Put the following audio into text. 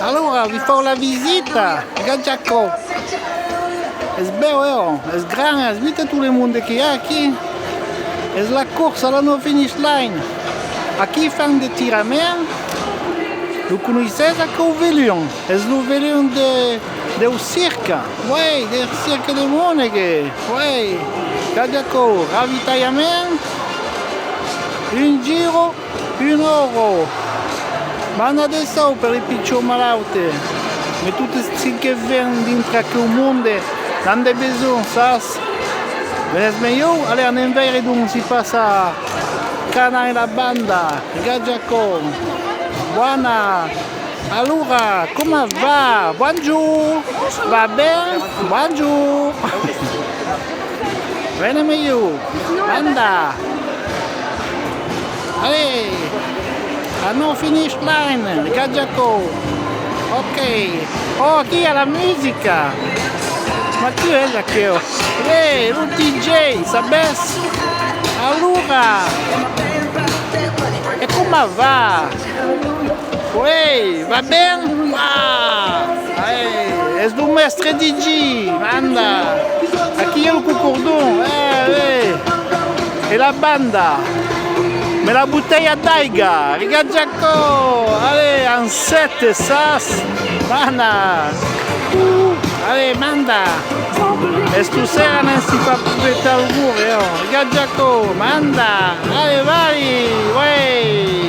Allora vi fa la visita, regarde Jacob. Es bello, es grande, es vite tout le monde qu'il y a aquí. Es la course à la no finish line. Aquí fan de tiramen. Vous connaissez ça qu'au Vélion? Es le Vélion de cirque. Ouais, del cirque de Monegue. Ouais. Regarde Jacob, ravitaillement. Un giro, €1. Banda de sau per i piccioni malauti. Ma tutti questi che vengono dentro il mondo hanno bisogno, sas? Venes meglio? Allora, in inverno si passa cana e la banda. Regarde Jacob. Buona. Allora, come va? Buongiorno. Va bene? Buongiorno. Bene meglio. Banda. Allez. Ah non, finish line, regarde Jacob. Ok. Oh, chi è la musica? Ma chi è Jacob? Un DJ, sabes? Allora. E come va? Va bene? Es do mestre DJ, anda. Aqui è il cocordon. E la banda. Mais la bouteille d'aiga, regarde Jacob, allez, en 7, sas, mana, allez, manda, estusera non si fa più al muro, regarde Jacob, manda, allez, vai, ouais.